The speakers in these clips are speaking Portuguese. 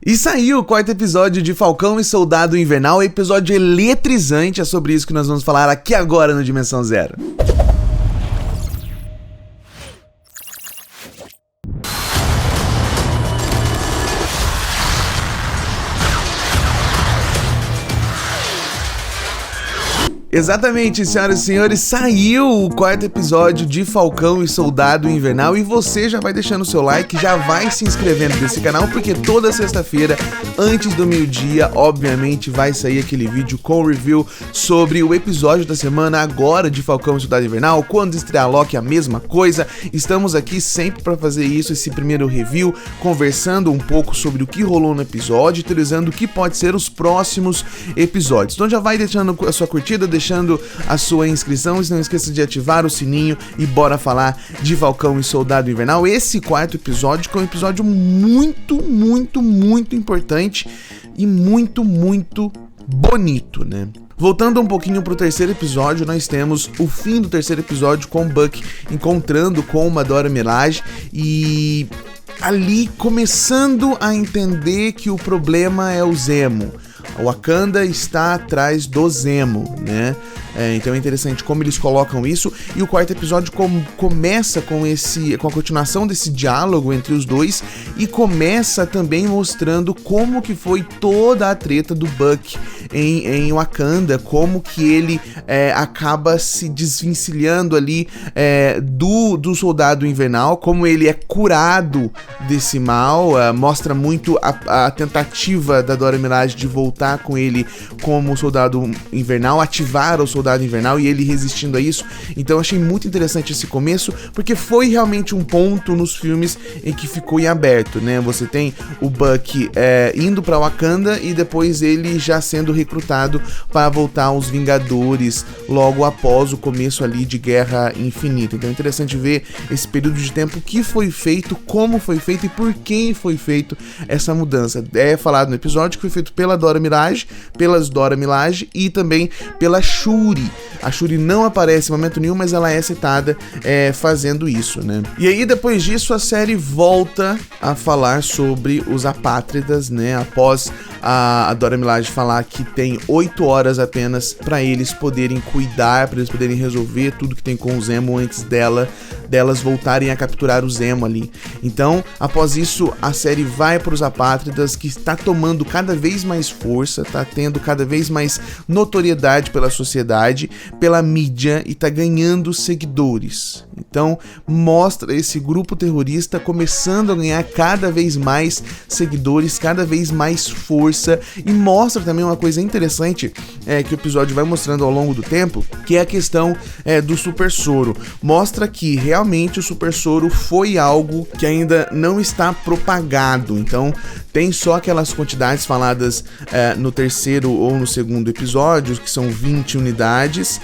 E saiu o quarto episódio de Falcão e Soldado Invernal, episódio eletrizante, é sobre isso que nós vamos falar aqui agora no Dimensão Zero. Exatamente, senhoras e senhores, saiu o quarto episódio de Falcão e Soldado Invernal e você já vai deixando o seu like, já vai se inscrevendo nesse canal, porque toda sexta-feira, antes do meio-dia, obviamente vai sair aquele vídeo com review sobre o episódio da semana agora de Falcão e Soldado Invernal. Quando estrear Loki, a mesma coisa. Estamos aqui sempre para fazer isso, esse primeiro review, conversando um pouco sobre o que rolou no episódio, utilizando o que pode ser os próximos episódios. Então já vai deixando a sua curtida, deixando a sua inscrição, e não esqueça de ativar o sininho e bora falar de Falcão e Soldado Invernal. Esse quarto episódio que é um episódio muito importante e muito bonito, né? Voltando um pouquinho pro terceiro episódio, nós temos o fim do terceiro episódio com o Buck encontrando com uma Dora Milaje e ali começando a entender que o problema é o Zemo. A Wakanda está atrás do Zemo, né? Então é interessante como eles colocam isso. E o quarto episódio começa com a continuação desse diálogo entre os dois e começa também mostrando como que foi toda a treta do Buck em Wakanda, como que ele acaba se desvencilhando ali do Soldado Invernal, como ele é curado desse mal. Mostra muito a tentativa da Dora Milaje de voltar com ele como Soldado Invernal, ativar o Soldado Invernal e ele resistindo a isso. Então achei muito interessante esse começo, porque foi realmente um ponto nos filmes em que ficou em aberto, né? Você tem o Buck indo pra Wakanda e depois ele já sendo recrutado para voltar aos Vingadores logo após o começo ali de Guerra Infinita. Então é interessante ver esse período de tempo que foi feito, como foi feito e por quem foi feito essa mudança. É falado no episódio que foi feito pela pelas Dora Milaje e também pela Shuri. A Shuri não aparece em momento nenhum, mas ela é citada fazendo isso, né? E aí depois disso a série volta a falar sobre os apátridas, né? Após a Dora Milaje falar que tem 8 horas apenas para eles poderem cuidar, para eles poderem resolver tudo que tem com o Zemo antes delas voltarem a capturar o Zemo ali. Então, após isso, a série vai para os apátridas, que está tomando cada vez mais força, está tendo cada vez mais notoriedade pela sociedade, pela mídia e está ganhando seguidores. Então, mostra esse grupo terrorista começando a ganhar cada vez mais seguidores, cada vez mais força, e mostra também uma coisa interessante que o episódio vai mostrando ao longo do tempo, que é a questão do super soro. Mostra que realmente o super soro foi algo que ainda não está propagado, então tem só aquelas quantidades faladas no terceiro ou no segundo episódio, que são 20 unidades,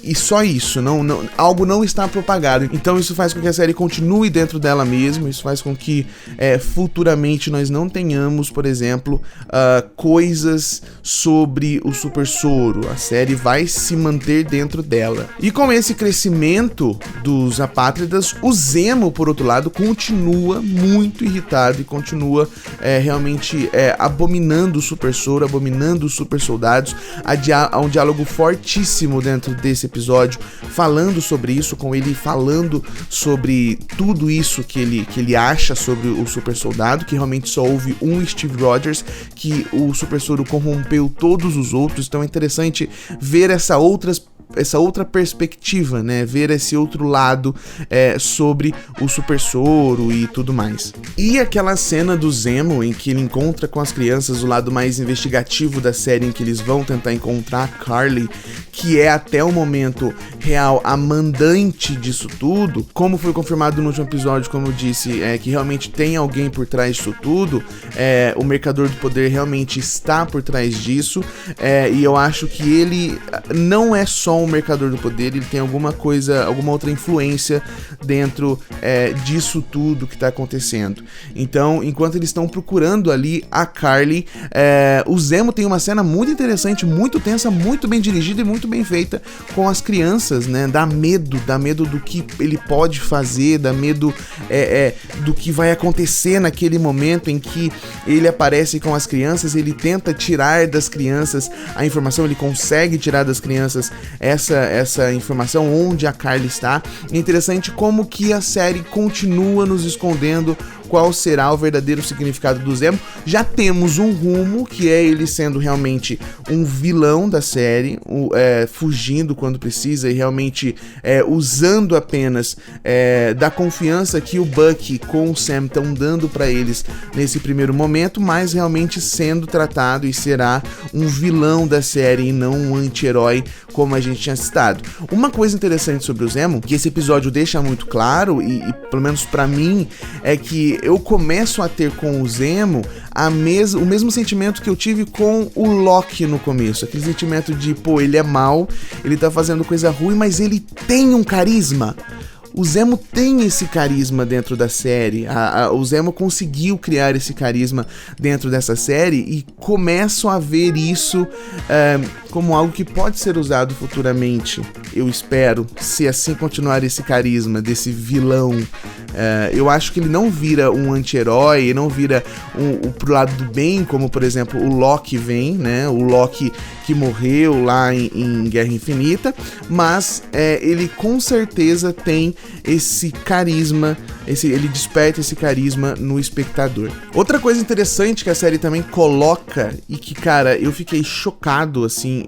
e só isso, algo não está propagado. Então isso faz com que a série continue dentro dela mesma, isso faz com que futuramente nós não tenhamos, por exemplo, coisas sobre o super soro. A série vai se manter dentro dela. E com esse crescimento dos apátridas, o Zemo, por outro lado, continua muito irritado e continua realmente abominando o super soro, abominando os super soldados. Há um diálogo fortíssimo dentro desse episódio, falando sobre isso, com ele falando sobre tudo isso que ele acha sobre o super soldado, que realmente só houve um Steve Rogers, que o super soro corrompeu todos os outros. Então é interessante ver essa outra perspectiva, né? Ver esse outro lado sobre o super soro e tudo mais. E aquela cena do Zemo em que ele encontra com as crianças, o lado mais investigativo da série, em que eles vão tentar encontrar a Carly, que é até o momento real a mandante disso tudo. Como foi confirmado no último episódio, como eu disse, que realmente tem alguém por trás disso tudo. O Mercador do Poder realmente está por trás disso, e eu acho que ele não é só só um mercador do poder, ele tem alguma outra influência dentro disso tudo que tá acontecendo. Então, enquanto eles estão procurando ali a Carly, o Zemo tem uma cena muito interessante, muito tensa, muito bem dirigida e muito bem feita com as crianças, né? Dá medo do que ele pode fazer, dá medo do que vai acontecer naquele momento em que ele aparece com as crianças, ele tenta tirar das crianças a informação, ele consegue tirar das crianças essa informação onde a Carly está. É interessante como que a série continua nos escondendo qual será o verdadeiro significado do Zemo. Já temos um rumo, que é ele sendo realmente um vilão da série, fugindo quando precisa e realmente usando apenas da confiança que o Bucky com o Sam estão dando para eles nesse primeiro momento, mas realmente sendo tratado e será um vilão da série e não um anti-herói como a gente tinha citado. Uma coisa interessante sobre o Zemo, que esse episódio deixa muito claro, e pelo menos para mim, é que eu começo a ter com o Zemo o mesmo sentimento que eu tive com o Loki no começo. Aquele sentimento de, ele é mau, ele tá fazendo coisa ruim, mas ele tem um carisma. O Zemo tem esse carisma dentro da série, o Zemo conseguiu criar esse carisma dentro dessa série e começo a ver isso como algo que pode ser usado futuramente, eu espero, se assim continuar esse carisma desse vilão. Eu acho que ele não vira um anti-herói, ele não vira pro lado do bem, como por exemplo o Loki vem, né? O Loki que morreu lá em Guerra Infinita, mas ele com certeza tem esse carisma, ele desperta esse carisma no espectador. Outra coisa interessante que a série também coloca, e que, cara, eu fiquei chocado, assim,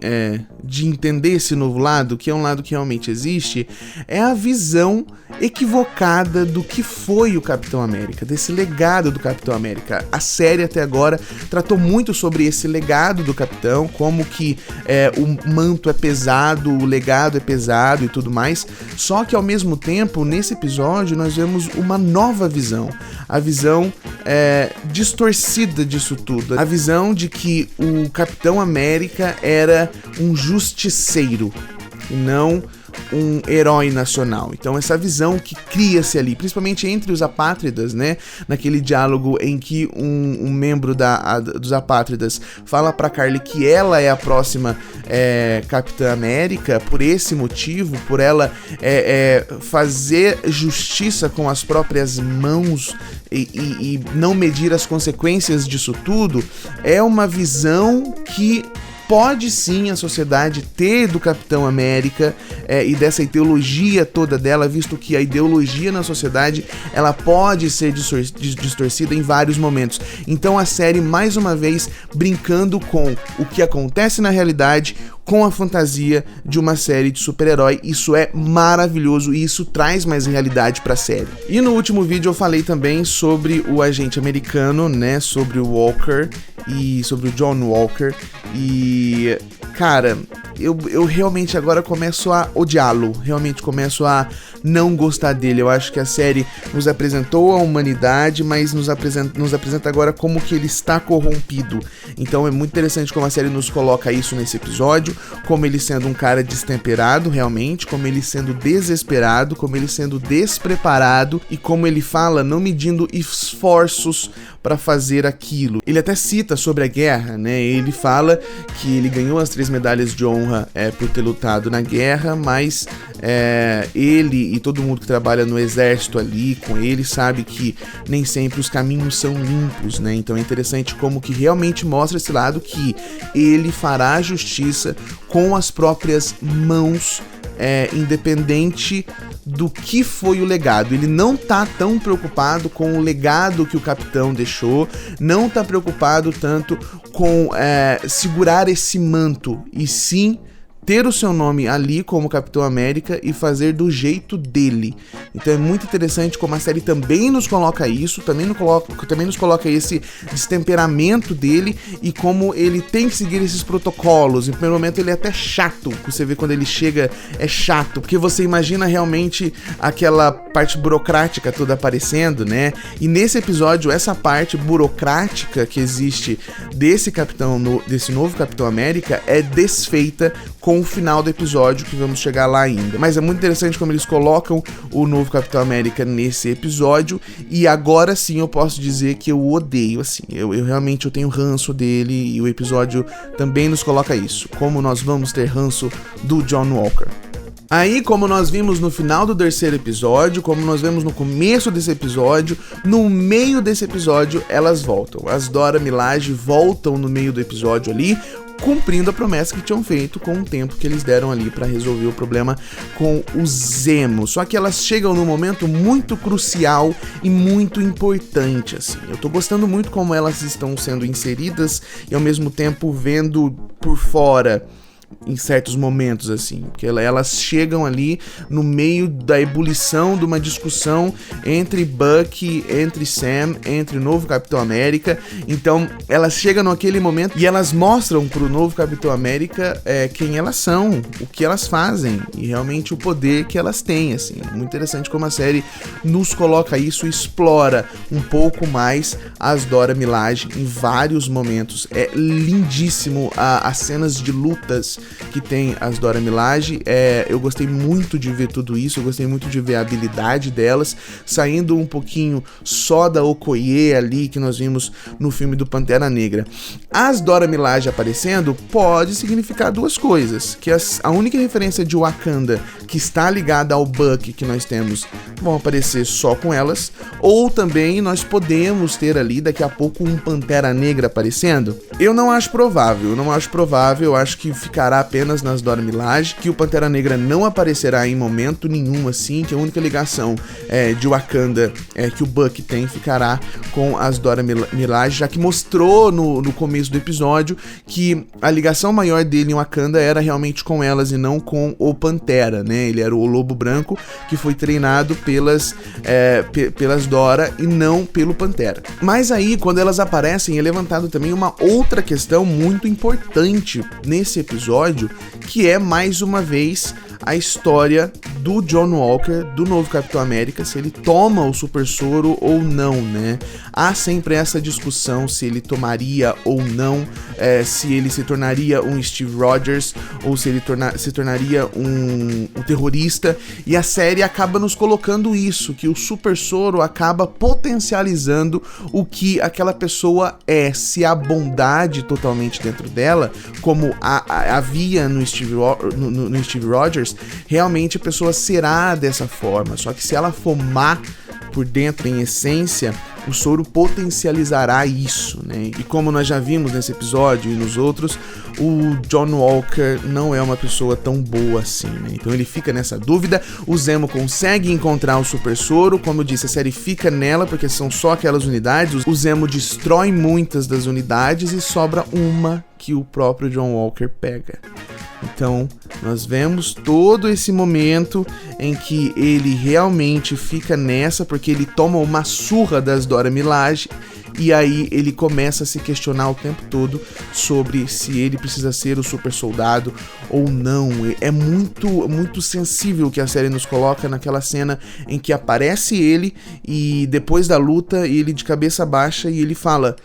de entender esse novo lado, que é um lado que realmente existe, é a visão equivocada do que foi o Capitão América, desse legado do Capitão América. A série até agora tratou muito sobre esse legado do Capitão, como que o manto é pesado, o legado é pesado e tudo mais, só que ao mesmo tempo, nesse episódio, nós vemos uma nova visão, a visão distorcida disso tudo, a visão de que o Capitão América era um justiceiro e não um herói nacional. Então essa visão que cria-se ali, principalmente entre os apátridas, né, naquele diálogo em que um membro dos apátridas fala pra Carly que ela é a próxima Capitã América, por esse motivo, por ela fazer justiça com as próprias mãos e não medir as consequências disso tudo, é uma visão que pode sim a sociedade ter do Capitão América e dessa ideologia toda dela, visto que a ideologia na sociedade ela pode ser distorcida em vários momentos. Então a série, mais uma vez, brincando com o que acontece na realidade, com a fantasia de uma série de super-herói. Isso é maravilhoso e isso traz mais realidade pra série. E no último vídeo eu falei também sobre o agente americano, né, sobre o Walker e sobre o John Walker, e cara, eu realmente agora começo a odiá-lo, realmente começo a não gostar dele. Eu acho que a série nos apresentou a humanidade, mas nos apresenta agora como que ele está corrompido. Então é muito interessante como a série nos coloca isso nesse episódio, como ele sendo um cara destemperado realmente, como ele sendo desesperado, como ele sendo despreparado e como ele fala não medindo esforços para fazer aquilo. Ele até cita sobre a guerra, né? Ele fala que ele ganhou as 3 medalhas de honra por ter lutado na guerra, mas ele e todo mundo que trabalha no exército ali com ele sabe que nem sempre os caminhos são limpos, né? Então é interessante como que realmente mostra esse lado que ele fará justiça com as próprias mãos, independente do que foi o legado. Ele não tá tão preocupado com o legado que o Capitão deixou, não tá preocupado tanto com segurar esse manto, e sim ter o seu nome ali como Capitão América e fazer do jeito dele. Então é muito interessante como a série também nos coloca isso, também nos coloca esse destemperamento dele e como ele tem que seguir esses protocolos. Em primeiro momento ele é até chato, você vê quando ele chega é chato, porque você imagina realmente aquela parte burocrática toda aparecendo, né? E nesse episódio essa parte burocrática que existe desse novo Capitão América é desfeita com o final do episódio, que vamos chegar lá ainda. Mas é muito interessante como eles colocam o novo Capitão América nesse episódio, e agora sim eu posso dizer que eu odeio, assim, eu realmente tenho ranço dele, e o episódio também nos coloca isso, como nós vamos ter ranço do John Walker. Aí, como nós vimos no final do terceiro episódio, como nós vemos no começo desse episódio, no meio desse episódio, elas voltam. As Dora Milaje voltam no meio do episódio ali, cumprindo a promessa que tinham feito com o tempo que eles deram ali pra resolver o problema com o Zemo. Só que elas chegam num momento muito crucial e muito importante, assim. Eu tô gostando muito como elas estão sendo inseridas e ao mesmo tempo vendo por fora em certos momentos, assim, porque elas chegam ali no meio da ebulição de uma discussão entre Bucky, entre Sam, entre o novo Capitão América. Então elas chegam naquele momento e elas mostram pro novo Capitão América quem elas são, o que elas fazem e realmente o poder que elas têm, assim. Muito interessante como a série nos coloca isso, explora um pouco mais as Dora Milaje em vários momentos. É lindíssimo as cenas de lutas que tem as Dora Milaje. Eu gostei muito de ver tudo isso, eu gostei muito de ver a habilidade delas, saindo um pouquinho só da Okoye ali que nós vimos no filme do Pantera Negra. As Dora Milaje aparecendo pode significar duas coisas, que a única referência de Wakanda que está ligada ao Bucky que nós temos vão aparecer só com elas, ou também nós podemos ter ali daqui a pouco um Pantera Negra aparecendo. Eu não acho provável, eu acho que ficará apenas nas Dora Milaje, que o Pantera Negra não aparecerá em momento nenhum, assim, que a única ligação de Wakanda que o Bucky tem ficará com as Dora Milaje, já que mostrou no começo do episódio que a ligação maior dele em Wakanda era realmente com elas e não com o Pantera, né? Ele era o Lobo Branco que foi treinado pelas Dora e não pelo Pantera. Mas aí, quando elas aparecem, é levantado também uma outra questão muito importante nesse episódio, que é mais uma vez a história do John Walker, do novo Capitão América, se ele toma o super soro ou não, né? Há sempre essa discussão se ele tomaria ou não, se ele se tornaria um Steve Rogers ou se ele se tornaria um terrorista, e a série acaba nos colocando isso, que o super soro acaba potencializando o que aquela pessoa é, se há bondade totalmente dentro dela, como havia no Steve Rogers, realmente a pessoa será dessa forma, só que se ela for má por dentro, em essência, o soro potencializará isso, né? E como nós já vimos nesse episódio e nos outros, o John Walker não é uma pessoa tão boa assim, né? Então ele fica nessa dúvida. O Zemo consegue encontrar o super soro, como eu disse, a série fica nela porque são só aquelas unidades. O Zemo destrói muitas das unidades e sobra uma que o próprio John Walker pega. Então, nós vemos todo esse momento em que ele realmente fica nessa, porque ele toma uma surra das Dora Milaje, e aí ele começa a se questionar o tempo todo sobre se ele precisa ser o super soldado ou não. É muito sensível que a série nos coloca naquela cena em que aparece ele, e depois da luta, ele de cabeça baixa, e ele fala: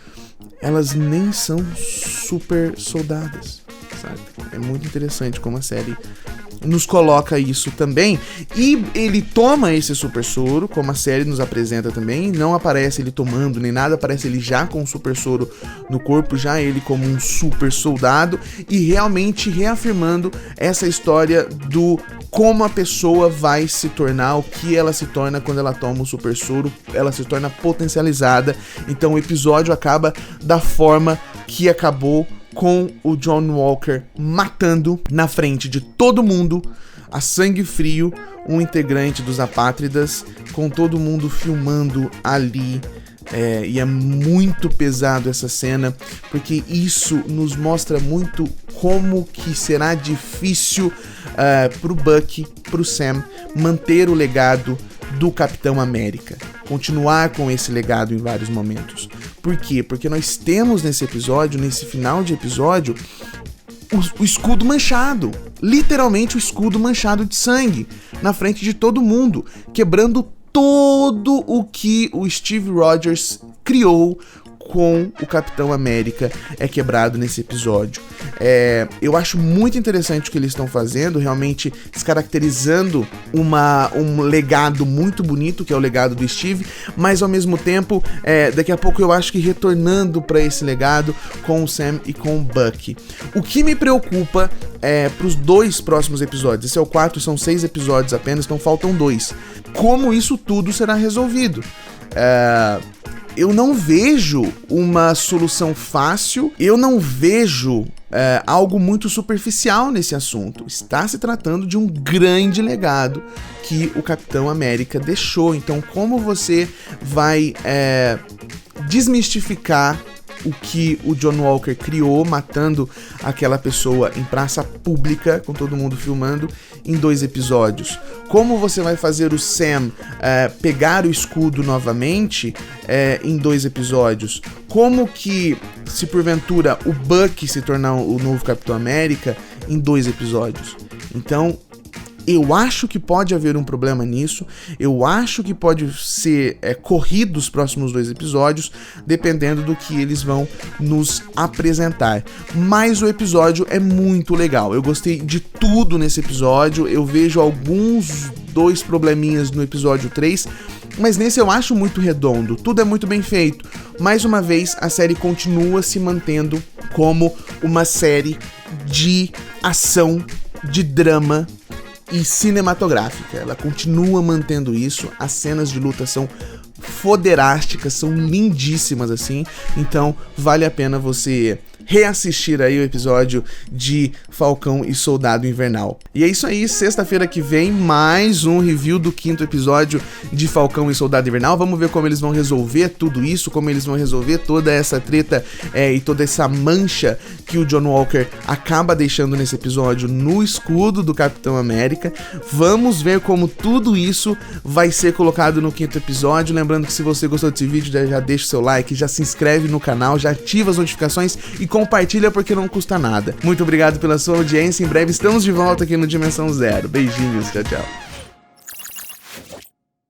elas nem são super soldadas, sabe? É muito interessante como a série nos coloca isso também. E ele toma esse super soro, como a série nos apresenta também. Não aparece ele tomando nem nada, aparece ele já com o super soro no corpo, já ele como um super soldado, e realmente reafirmando essa história do como a pessoa vai se tornar, o que ela se torna quando ela toma o super soro. Ela se torna potencializada. Então o episódio acaba da forma que acabou, com o John Walker matando na frente de todo mundo, a sangue frio, um integrante dos Apátridas, com todo mundo filmando ali. E é muito pesado essa cena, porque isso nos mostra muito como que será difícil pro Bucky, pro Sam, manter o legado do Capitão América, continuar com esse legado em vários momentos. Por quê? Porque nós temos nesse episódio, nesse final de episódio, o escudo manchado, literalmente o escudo manchado de sangue, na frente de todo mundo, quebrando todo o que o Steve Rogers criou com o Capitão América é quebrado nesse episódio. Eu acho muito interessante o que eles estão fazendo, realmente descaracterizando um legado muito bonito, que é o legado do Steve, mas ao mesmo tempo, daqui a pouco eu acho que retornando para esse legado com o Sam e com o Bucky. O que me preocupa para os 2 próximos episódios, esse é o 4, são 6 episódios apenas, então faltam 2. Como isso tudo será resolvido? Eu não vejo uma solução fácil, eu não vejo algo muito superficial nesse assunto. Está se tratando de um grande legado que o Capitão América deixou. Então, como você vai desmistificar o que o John Walker criou, matando aquela pessoa em praça pública, com todo mundo filmando, em 2 episódios? Como você vai fazer o Sam pegar o escudo novamente em 2 episódios? Como que, se porventura o Bucky se tornar o novo Capitão América, em 2 episódios? Então, eu acho que pode haver um problema nisso, eu acho que pode ser corrido os próximos 2 episódios, dependendo do que eles vão nos apresentar. Mas o episódio é muito legal, eu gostei de tudo nesse episódio, eu vejo alguns 2 probleminhas no episódio 3, mas nesse eu acho muito redondo, tudo é muito bem feito. Mais uma vez, a série continua se mantendo como uma série de ação, de drama e cinematográfica. Ela continua mantendo isso, as cenas de luta são foderásticas, são lindíssimas assim, então vale a pena você reassistir aí o episódio de Falcão e Soldado Invernal. E é isso aí, sexta-feira que vem, mais um review do 5º episódio de Falcão e Soldado Invernal. Vamos ver como eles vão resolver tudo isso, como eles vão resolver toda essa treta e toda essa mancha que o John Walker acaba deixando nesse episódio no escudo do Capitão América. Vamos ver como tudo isso vai ser colocado no 5º episódio. Lembrando que se você gostou desse vídeo, já deixa o seu like, já se inscreve no canal, já ativa as notificações e compartilha porque não custa nada. Muito obrigado pela sua audiência, em breve estamos de volta aqui no Dimensão Zero. Beijinhos, tchau, tchau.